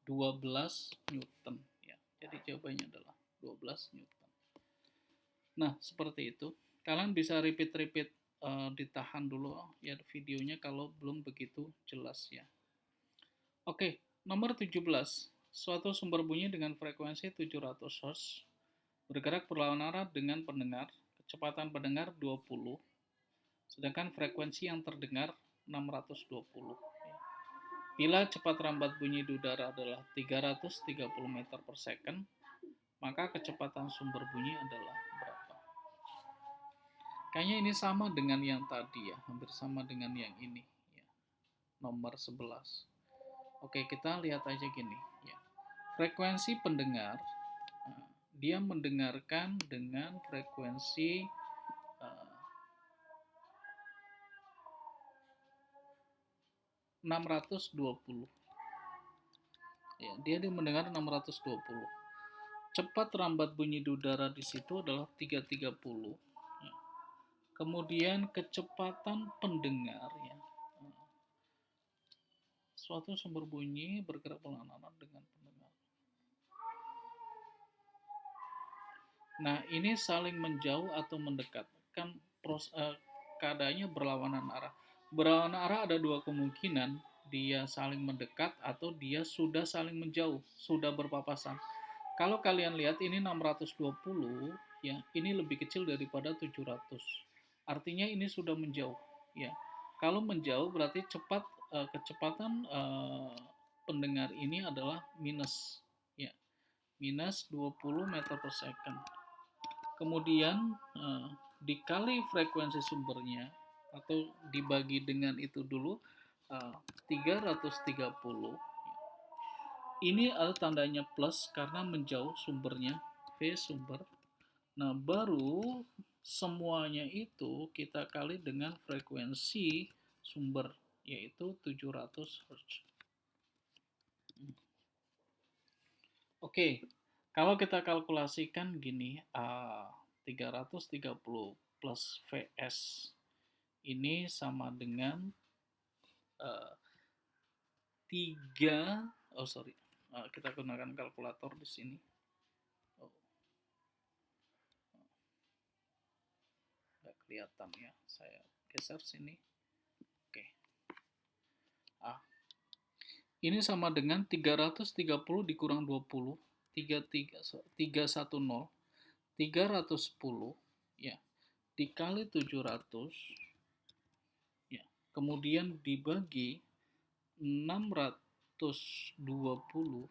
12 Newton ya. Jadi jawabannya adalah 12 Newton. Nah, seperti itu. Kalian bisa repeat ditahan dulu ya videonya kalau belum begitu jelas ya. Oke, nomor 17. Suatu sumber bunyi dengan frekuensi 700 Hz bergerak berlawanan arah dengan pendengar, kecepatan pendengar 20, sedangkan frekuensi yang terdengar 620. Bila cepat rambat bunyi di udara adalah 330 meter per second, maka kecepatan sumber bunyi adalah berapa? Kayaknya ini sama dengan yang tadi ya, hampir sama dengan yang ini ya. Nomor 11. Oke, kita lihat aja gini ya. Frekuensi pendengar, dia mendengarkan dengan frekuensi 620. Ya, dia mendengar 620. Cepat rambat bunyi di udara di situ adalah 330. Ya. Kemudian kecepatan pendengar ya. Suatu sumber bunyi bergerak berlawanan dengan pendengar. Nah, ini saling menjauh atau mendekat. Kan keadaannya berlawanan arah. Berlawanan arah ada dua kemungkinan, dia saling mendekat atau dia sudah saling menjauh, sudah berpapasan. Kalau kalian lihat ini 620, ya, ini lebih kecil daripada 700. Artinya ini sudah menjauh, ya. Kalau menjauh berarti kecepatan pendengar ini adalah minus, ya, minus 20 meter per second. Kemudian dikali frekuensi sumbernya atau dibagi dengan itu dulu 330. Ini ada tandanya plus karena menjauh sumbernya, V sumber. Nah, baru semuanya itu kita kali dengan frekuensi sumber, yaitu 700 Hz. Oke, kalau kita kalkulasikan gini, 330 plus Vs ini sama dengan 3, kita gunakan kalkulator di sini. Nggak kelihatan ya, saya geser sini. Oke. Ini sama dengan 330 dikurang 20, 310, 310 ya, dikali 700 ya, kemudian dibagi 620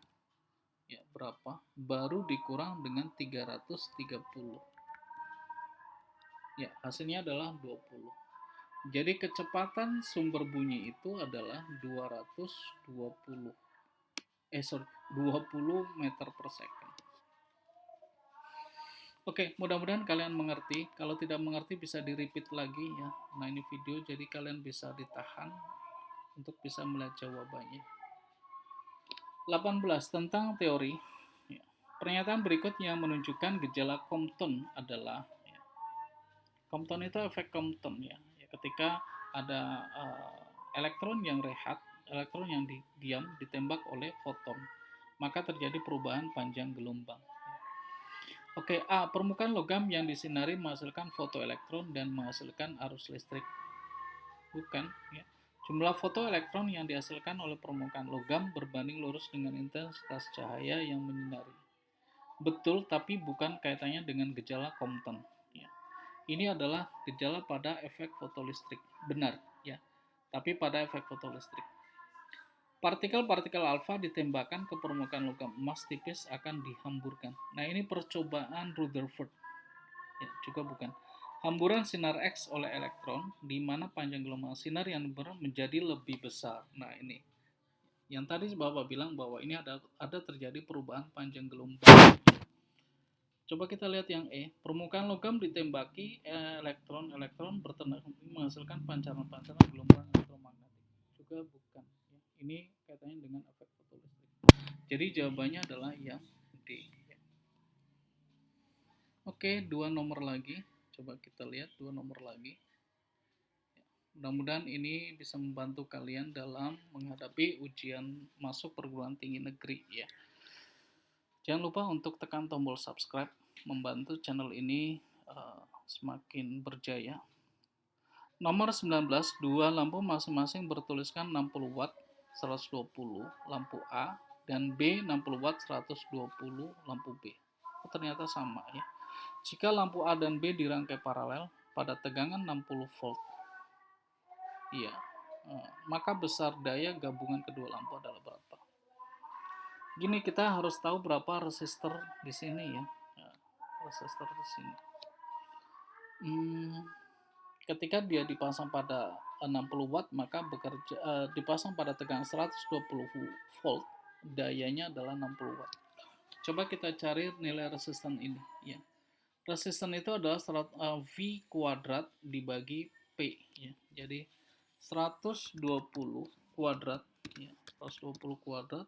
ya, berapa? Baru dikurang dengan 330. Ya, hasilnya adalah 20. Jadi kecepatan sumber bunyi itu adalah 20 meter per second. Oke, mudah-mudahan kalian mengerti. Kalau tidak mengerti bisa di-repeat lagi ya. Nah, ini video jadi kalian bisa ditahan untuk bisa melihat jawabannya. 18 tentang teori. Ya. Pernyataan berikut yang menunjukkan gejala Compton adalah Compton itu efek Compton ya. Ketika ada elektron yang rehat, elektron yang diam ditembak oleh foton, maka terjadi perubahan panjang gelombang. Oke, A. Permukaan logam yang disinari menghasilkan fotoelektron dan menghasilkan arus listrik. Bukan, ya. Jumlah fotoelektron yang dihasilkan oleh permukaan logam berbanding lurus dengan intensitas cahaya yang menyinari. Betul, tapi bukan kaitannya dengan gejala Compton. Ya. Ini adalah gejala pada efek fotolistrik. Benar, ya. Tapi pada efek fotolistrik. Partikel-partikel alfa ditembakkan ke permukaan logam emas tipis akan dihamburkan. Nah, ini percobaan Rutherford. Ya, juga bukan. Hamburan sinar X oleh elektron, di mana panjang gelombang sinar yang menjadi lebih besar. Nah, ini. Yang tadi Bapak bilang bahwa ini ada terjadi perubahan panjang gelombang. Coba kita lihat yang E. Permukaan logam ditembaki elektron bertenaga menghasilkan pancaran-pancaran gelombang elektromagnetik. Juga bukan. Ini kaitannya dengan efek fotolistrik. Jadi jawabannya adalah yang D. Oke, 2 nomor lagi. Coba kita lihat 2 nomor lagi. Mudah-mudahan ini bisa membantu kalian dalam menghadapi ujian masuk perguruan tinggi negeri ya. Jangan lupa untuk tekan tombol subscribe, membantu channel ini semakin berjaya. Nomor 19, dua lampu masing-masing bertuliskan 60 watt 120 lampu A dan B 60 watt 120 lampu B. Ternyata sama ya. Jika lampu A dan B dirangkai paralel pada tegangan 60 volt, iya, maka besar daya gabungan kedua lampu adalah berapa? Gini, kita harus tahu berapa resistor di sini ya. Resistor di sini. Ketika dia dipasang pada 60 watt, maka dipasang pada tegangan 120 volt, dayanya adalah 60 watt. Coba kita cari nilai resistan ini ya. Resistan itu adalah V kuadrat dibagi P ya. Jadi 120 kuadrat ya, 120 kuadrat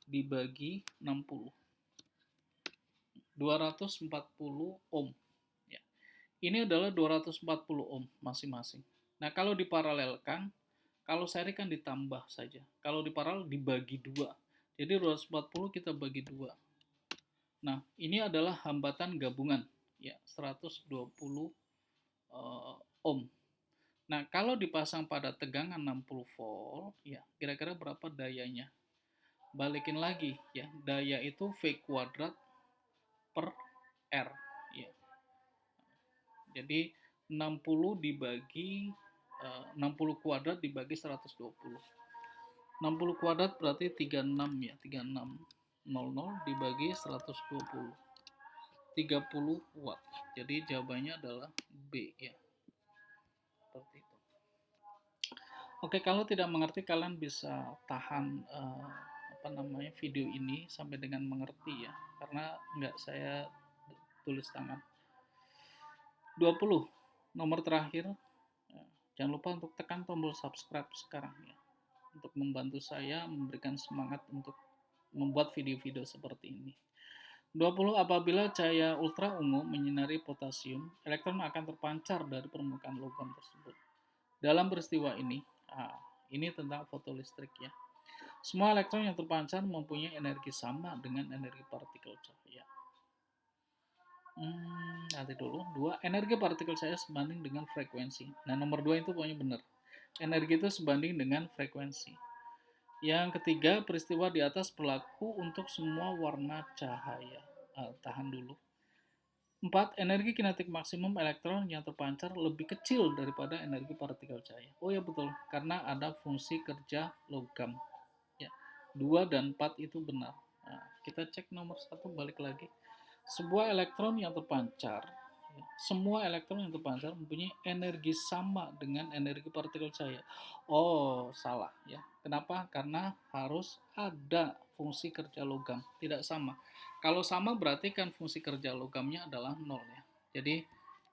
dibagi 60. 240 ohm ya. Ini adalah 240 ohm masing-masing. Nah, kalau diparalelkan, kalau seri kan ditambah saja. Kalau diparalel dibagi 2. Jadi 240 kita bagi 2. Nah, ini adalah hambatan gabungan. ya 120 ohm. Nah, kalau dipasang pada tegangan 60 volt, ya kira-kira berapa dayanya? Balikin lagi ya, daya itu V kuadrat per R ya. Jadi 60 dibagi 60 kuadrat dibagi 120. 60 kuadrat berarti 36 ya, 3600 dibagi 120. 30 watt. Jadi jawabannya adalah B ya. Seperti itu. Oke, kalau tidak mengerti kalian bisa tahan video ini sampai dengan mengerti ya, karena nggak saya tulis tangan. 20 nomor terakhir, jangan lupa untuk tekan tombol subscribe sekarang ya, untuk membantu saya memberikan semangat untuk membuat video-video seperti ini. 20 apabila cahaya ultra ungu menyinari potasium, elektron akan terpancar dari permukaan logam tersebut. Dalam peristiwa ini, ini tentang fotolistrik ya. Semua elektron yang terpancar mempunyai energi sama dengan energi partikel cahaya. Nanti dulu. 2, energi partikel cahaya sebanding dengan frekuensi. Nah, nomor 2 itu pokoknya benar. Energi itu sebanding dengan frekuensi. Yang ketiga, peristiwa di atas berlaku untuk semua warna cahaya. Tahan dulu. 4, energi kinetik maksimum elektron yang terpancar lebih kecil daripada energi partikel cahaya. Oh ya betul, karena ada fungsi kerja logam. Ya, 2 dan 4 itu benar. Nah, kita cek nomor 1 balik lagi. Sebuah elektron yang terpancar, semua elektron yang terpancar mempunyai energi sama dengan energi partikel cahaya. Oh, salah ya. Kenapa? Karena harus ada fungsi kerja logam, tidak sama. Kalau sama berarti kan fungsi kerja logamnya adalah 0 ya. Jadi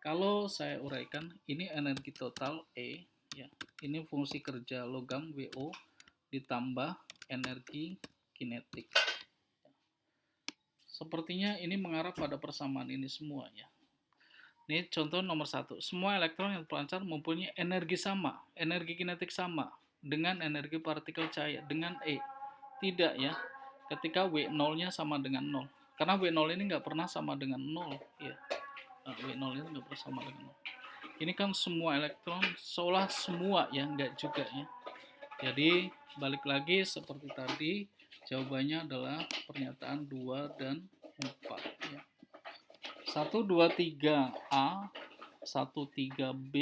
kalau saya uraikan, ini energi total E ya. Ini fungsi kerja logam WO ditambah energi kinetik. Sepertinya ini mengarah pada persamaan ini semua ya. Ini contoh nomor 1. Semua elektron yang terpancar mempunyai energi sama, energi kinetik sama dengan energi partikel cahaya, dengan E. Tidak ya, ketika W0-nya sama dengan 0. Karena W0 ini nggak pernah sama dengan 0 ya. W0 ini nggak pernah sama dengan 0. Ini kan semua elektron, seolah semua ya, nggak juga ya. Jadi balik lagi seperti tadi, jawabannya adalah pernyataan 2 dan 4 ya. 1, 2, 3A, 1, 3B,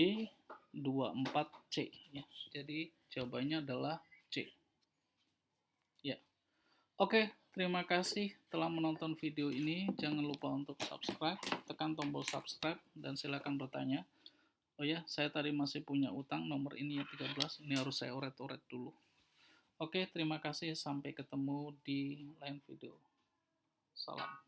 2, 4C ya. Jadi jawabannya adalah C. Ya. Oke, terima kasih telah menonton video ini. Jangan lupa untuk subscribe, tekan tombol subscribe dan silakan bertanya. Oh ya, saya tadi masih punya utang nomor ini ya 13. Ini harus saya oret-oret dulu. Oke, terima kasih. Sampai ketemu di lain video. Salam.